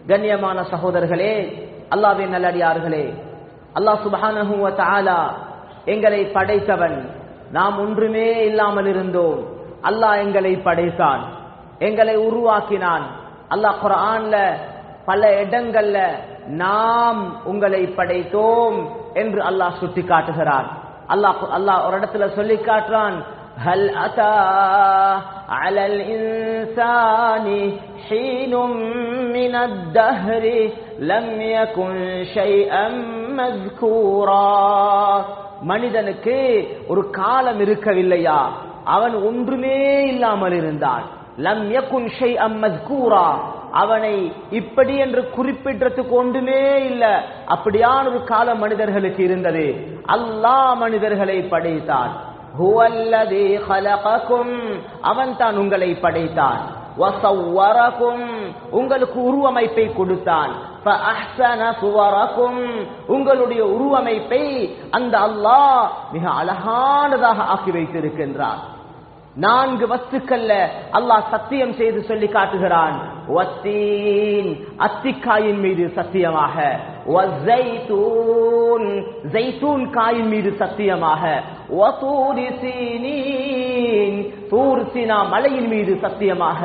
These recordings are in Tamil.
கண்ணியமான சகோதரர்களே, அல்லாஹ்வின் நல்லடியார்களே, அல்லாஹ் சுப்ஹானஹு வ தஆலா எங்களை படைத்தவன். நாம் ஒன்றுமே இல்லாமல் இருந்தோம். அல்லாஹ் எங்களை படைத்தான், எங்களை உருவாக்கினான். அல்லாஹ் குர்ஆன்ல பல இடங்கள்ல நாம் உங்களை படைத்தோம் என்று அல்லாஹ் சுட்டி காட்டுகிறான். அல்லாஹ் ஒரு இடத்துல சொல்லி காட்டுறான், ஹல் அத்தா அலல் இன்சானி ஹீனும் மினத் தஹ்ரி லம் யகுன் ஷைஅம் மஸ்கூரா. மனிதனுக்கு ஒரு காலம் இருக்கவில்லையா, அவன் ஒன்றுமே இல்லாமல் இருந்தான். லம் யகுன் ஷைஅம் மஸ்கூரா, அவனை இப்படி என்று குறிப்பிடுறதுக்கு ஒன்றுமே இல்ல. அப்படியான ஒரு காலம் மனிதர்களுக்கு இருந்தது. அல்லாஹ் மனிதர்களை படைத்தான். ஹுவல்லதீ ஹலககும், அவன் தான் உங்களை படைத்தான். வஸவ்வரகும், உங்களுக்கு உருவமைப்பை கொடுத்தான். ஃபஅஹ்ஸன சுவரகும், உங்களுடைய உருவமைப்பை அந்த அல்லாஹ் மிக அழகானதாக ஆக்கி வைத்திருக்கின்றான். 4 வஸ்துக்கள்ல அல்லாஹ் சத்தியம் செய்து சொல்லி காட்டுகிறான். வத்தீன், அத்திக்காயின் மீது சத்தியமாக. வஸைத்தூன், ஜைத்தூன் காயின் மீது சத்தியமாக. வதூரி சீனீன், தூர் சீனா மலையின் மீது சத்தியமாக.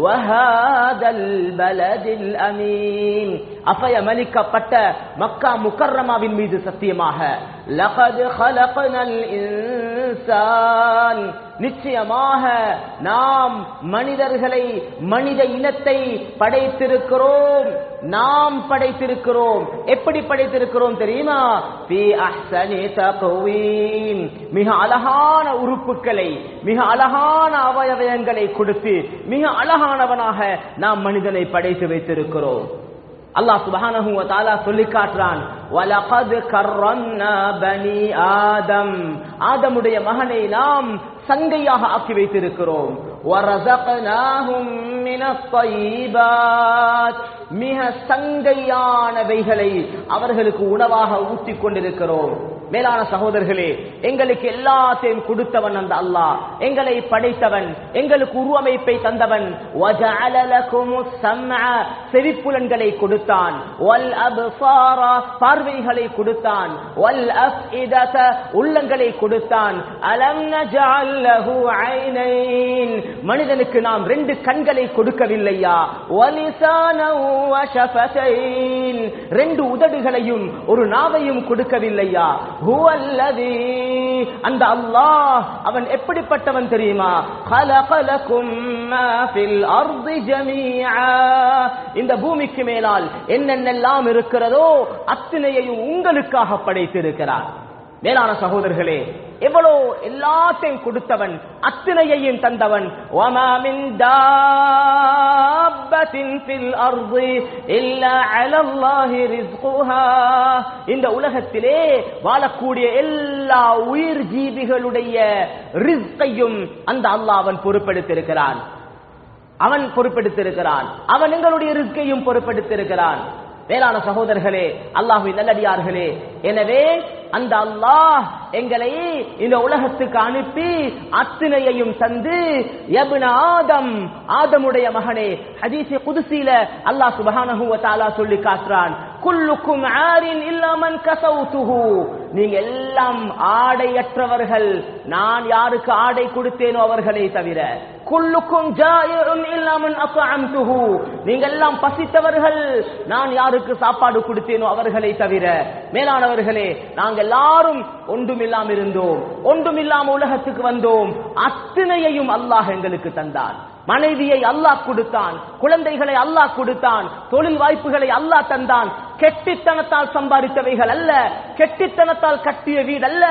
வஹாதல் பலதில் அமீன், அபயமளிக்கப்பட்ட மக்கா முக்கர்ரமாவின் மீது சத்தியமாக. லகத் ஹலக்னல் இன்சான், நிச்சயமாக நாம் மனிதர்களை, மனித இனத்தை படைத்திருக்கிறோம். நாம் படைத்திருக்கிறோம். எப்படி படைத்திருக்கிறோம் தெரியுமா? ஃபீ அஹ்ஸனி தக்வீம், மிக அழகான உறுப்புகளை, மிக அழகான அவயவங்களை கொடுத்து மிக அழகானவனாக நாம் மனிதனை படைத்து வைத்திருக்கிறோம். அல்லாஹ் சுப்ஹானஹு வ தஆலா சொல்லி காட்டுறான், வலகத் கர்ரம்னா பனி ஆதம், ஆதமுடைய மகனை நாம் சங்கையாக ஆக்கி வைத்திருக்கிறோம். வரஸக்னாஹும் மினத் தையிபாத், மிக சங்கையானவைகளை அவர்களுக்கு உணவாக ஊட்டிக் கொண்டிருக்கிறோம். மேலான சகோதரர்களே, எங்களுக்கு எல்லாத்தையும் கொடுத்தவன் அந்த அல்லாஹ், எங்களை படைத்தவன், எங்களுக்கு உருவமைப்பை தந்தவன். வஜஅல லகுமுஸ் ஸம்அ, செவிப்புலன்களை கொடுத்தான். வல் அப்ஸார, பார்வைகளை கொடுத்தான். வல் அஃஇதத, உள்ளங்களை கொடுத்தான். அலம் நஜஅல் லஹு ஐனைன், மனிதனுக்கு நாம் 2 கண்களை கொடுக்கவில்லையா? வலிசானன் வ ஷஃபதைன், 2 உதடுகளையும் ஒரு நாவையும் கொடுக்கவில்லையா? ஹுவல்லதீ, அந்த அல்லாஹ் அவன் எப்படிப்பட்டவன் தெரியுமா? خلق لكم ما في الارض جميعا, இந்த பூமிக்கு மேலால் என்னென்னலாம் இருக்கிறதோ அத்தனையையும் உங்களுக்காக படைத்திருக்கிறார். மேலான சகோதரர்களே, எவ்வளோ எல்லாத்தையும் கொடுத்தவன், அத்தனையையும் தந்தவன். வமா மின் தாப்பத்தின் ஃபில் அர்தி இல்லா அலல்லாஹி ரிஸ்குஹா, இந்த உலகத்திலே வாழக்கூடிய எல்லா உயிர் ஜீவிகளுடைய ரிஸ்கையும் அந்த அல்லாஹ் அவன் பொறுப்பெடுத்திருக்கிறான். அவன் எங்களுடைய ரிஸ்கையும் பொறுப்பெடுத்திருக்கிறான். மேலான சகோதரர்களே, அல்லாஹ்வின் நல்லடியார்களே, எனவே அந்த அல்லாஹ் எங்களை இந்த உலகத்துக்கு அனுப்பி அத்தனையையும் தந்து, யப்ன ஆதம், ஆதமுடைய மகனே, ஹதீஸ் குத்ஸில அல்லாஹ் சுப்ஹானஹு வ தஆலா சொல்லி காட்டுறான், குல்லுக்கும் ஆரின் இல்லா மன் கஸௌதுஹு, நீங்க எல்லாம் ஆடையற்றவர்கள், நான் யாருக்கு ஆடை கொடுத்தேனோ அவர்களை தவிர. குல்லுக்கும் ஜாயிஉன் இல்லா மன் அத்அம்துஹு, நீங்க எல்லாம் பசித்தவர்கள், நான் யாருக்கு சாப்பாடு கொடுத்தேனோ அவர்களை தவிர. மேலானவர்களே, நாங்கள் எல்லாரும் ஒன்றுமில்லாம இருந்தோம், ஒன்றுமில்லாம உலகத்துக்கு வந்தோம். அத்தனையையும் அல்லாஹ் எங்களுக்கு தந்தான். மனைவியை அல்லாஹ் கொடுத்தான், குழந்தைகளை அல்லாஹ் கொடுத்தான், தொழில் வாய்ப்புகளை அல்லாஹ் தந்தான். கெட்டித்தனத்தால் சம்பாதித்தவைகள் அல்ல, கெட்டித்தனத்தால் கட்டிய வீடு அல்ல,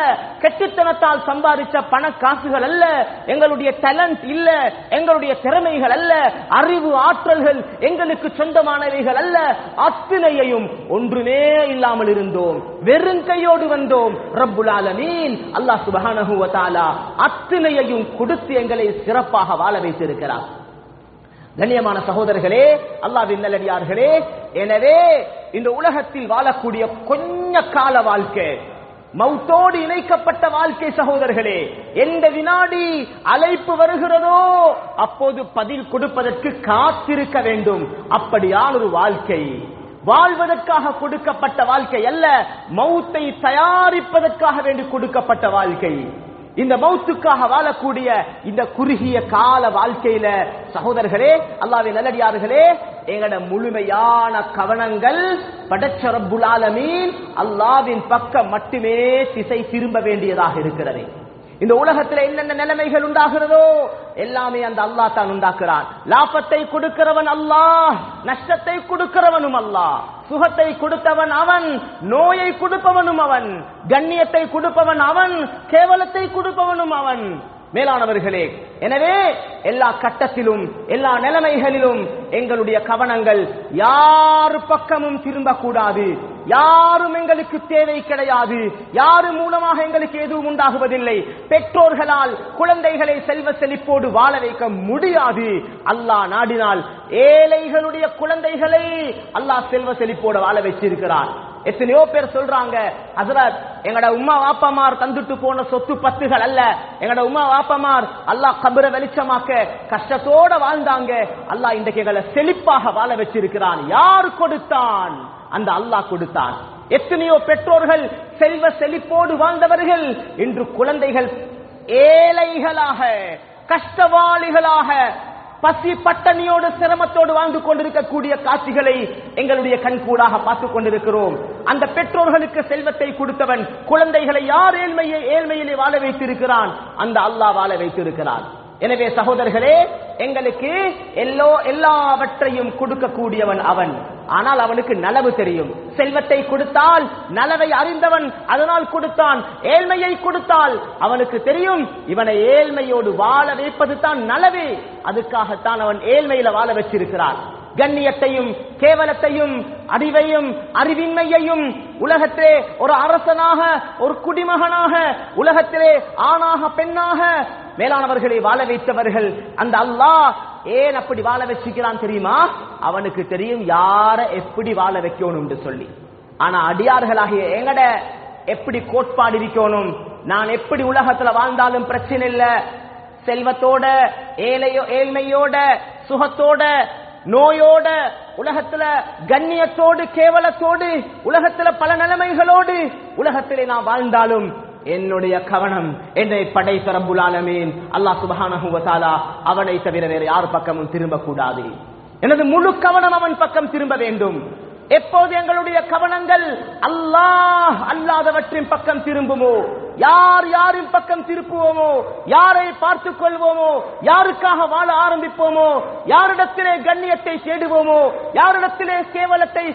கெட்டித்தனத்தால் சம்பாதித்த பண காசுகள் அல்ல, எங்களுடைய டேலண்ட் இல்ல, எங்களுடைய திறமைகள் அல்ல, அறிவு ஆற்றல்கள் எங்களுக்கு சொந்தமானவைகள் அல்ல. அத்தனையையும் ஒன்றுமே இல்லாமல் இருந்தோம், வெறும் கையோடு வந்தோம். ரப்புல் ஆலமீன் அல்லாஹ் சுப்ஹானஹு வ தஆலா அத்தனையையும் கொடுத்து எங்களை சிறப்பாக வாழ வைத்திருக்கிறார். கண்ணியமான சகோதரர்களே, அல்லாஹ்வின் நல்லடியார்களே, எனவே இந்த உலகத்தில் வாழக்கூடிய கொஞ்ச கால வாழ்க்கை மௌத்தோடு இணைக்கப்பட்ட வாழ்க்கை சகோதரர்களே. எந்த வினாடி அழைப்பு வருகிறதோ அப்போது பதில் கொடுப்பதற்கு காத்திருக்க வேண்டும். அப்படியான ஒரு வாழ்க்கை வாழ்வதற்காக கொடுக்கப்பட்ட வாழ்க்கை அல்ல, மௌத்தை தயாரிப்பதற்காக வேண்டி கொடுக்கப்பட்ட வாழ்க்கை. இந்த மௌத்துக்காக வாழக்கூடிய இந்த குறுகிய கால வாழ்க்கையில சகோதரர்களே, அல்லாஹ்வின் நல்லடியார்களே, எங்கட முழுமையான கவனங்கள் படைச்ச ரப்புல் ஆலமீன் அல்லாஹ்வின் பக்கம் மட்டுமே திசை திரும்ப வேண்டியதாக இருக்கிறது. இந்த உலகத்தில் என்னென்ன நிலைமைகள் உண்டாகிறதோ எல்லாமே அந்த அல்லாஹ் தான் உண்டாக்குறான். லாபத்தை கொடுக்கிறவன் அல்லாஹ், நஷ்டத்தை கொடுக்கிறவனும் அல்லாஹ். சுகத்தை கொடுத்தவன் அவன், நோயை கொடுப்பவனும் அவன், கண்ணியத்தை கொடுப்பவன் அவன், கேவலத்தை கொடுப்பவனும் அவன். மேலானவர்களே, எனவே எல்லா கட்டத்திலும் எல்லா நிலைமைகளிலும் எங்களுடைய கவனங்கள் யார் பக்கமும் திரும்பக்கூடாது. யாரும் எங்களுக்கு தேவை கிடையாது. யாரு மூலமாக எங்களுக்கு எதுவும் உண்டாகுவதில்லை. பெற்றோர்களால் குழந்தைகளை செல்வ செழிப்போடு வாழ வைக்க முடியாது. அல்லாஹ் நாடினால் ஏழைகளுடைய குழந்தைகளை அல்லாஹ் செல்வ செழிப்போடு வாழ வச்சிருக்கிறான். எத்தனையோ பேர் சொல்றாங்க, ஹஜ்ரத் எங்கட உம்மா வாப்பமார் தந்துட்டு போன சொத்து பத்துகள் அல்ல, எங்கட உம்மா வாப்பமார் அல்லாஹ் கபரை வெளிச்சமாக்க கஷ்டத்தோட வாழ்ந்தாங்க, அல்லாஹ் இன்றைக்கு எங்களை செழிப்பாக வாழ வச்சிருக்கிறான். யார் கொடுத்தான்? அந்த அல்லாஹ் கொடுத்தான். எத்தனையோ பெற்றோர்கள் செல்வ செழிப்போடு வாழ்ந்தவர்கள் இன்று குழந்தைகள் ஏழைகளாக கஷ்டவாளிகளாக பசி பட்டணியோடு சிரமத்தோடு வாழ்ந்து கொண்டிருக்கக்கூடிய காட்சிகளை எங்களுடைய கண்கூடாக பார்த்துக் கொண்டிருக்கிறோம். அந்த பெற்றோர்களுக்கு செல்வத்தை கொடுத்தவன் குழந்தைகளை யார் ஏழ்மையிலே வாழ வைத்திருக்கிறான்? அந்த அல்லாஹ் வாழ வைத்திருக்கிறான். எனவே சகோதரர்களே, எங்களுக்கு எல்லாவற்றையும் கொடுக்கக்கூடியவன் அவன். ஆனால் அவனுக்கு நலவு தெரியும். செல்வத்தை கொடுத்தால் நலவை அறிந்தவன், அதனால் கொடுத்தான். ஏழ்மையை கொடுத்தால் அவனுக்கு தெரியும் இவனை ஏழ்மையோடு வாழ வைப்பது தான் நலவே, அதுக்காகத்தான் அவன் ஏழ்மையில வாழ வச்சிருக்கிறான். கண்ணியத்தையும் கேவலத்தையும் அறிவையும் அறிவின்மையையும் உலகத்திலே ஒரு அரசனாக ஒரு குடிமகனாக உலகத்திலே ஆணாக பெண்ணாக மேலானவர்களை வாழ வைத்தவர்கள் அந்த அல்லாஹ் ஏன் அப்படி வாழ வச்சுக்கிறான் தெரியுமா? அவனுக்கு தெரியும் யார எப்படி வாழ வைக்கணும் என்று சொல்லி. ஆனா அடியார்களாகிய எங்கட எப்படி கோட்பாடு இருக்கணும்? நான் எப்படி உலகத்துல வாழ்ந்தாலும் பிரச்சனை இல்ல, செல்வத்தோட ஏழ்மையோட சுகத்தோட நோயோட உலகத்துல கண்ணியத்தோடு கேவலத்தோடு உலகத்துல பல நிலைமைகளோடு உலகத்திலே நான் வாழ்ந்தாலும் என்னுடைய கவனம் என்னை படைத்த ரப்புல் ஆலமீன் அல்லாஹ் சுப்ஹானஹு வ தஆலா அவனை தவிர வேறு யார் பக்கமும் திரும்ப கூடாது. எனது முழு கவனம் அவன் பக்கம் திரும்ப வேண்டும். எப்போது எங்களுடைய கவனங்கள் அல்லாஹ் அல்லாதவற்றின் பக்கம் திரும்புமோ, யாரின் பக்கம் திருப்புவோமோ, யாரை பார்த்துக் கொள்வோமோ, யாருக்காக வாழ ஆரம்பிப்போமோ, யாரிடத்திலே கண்ணியத்தை தேடுவோமோ, யாரிடத்திலே கேவலத்தை,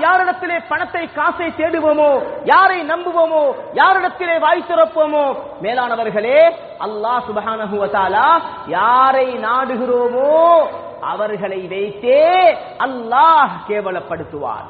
யாரிடத்திலே பணத்தை காசை தேடுவோமோ, யாரை நம்புவோமோ, யாரிடத்திலே வாய் திறப்போமோ, மேலானவர்களே அல்லாஹ் சுப்ஹானஹு வ தஆலா யாரை நாடுகிறோமோ அவர்களை வைத்தே அல்லாஹ் கேவலப்படுத்துவார்.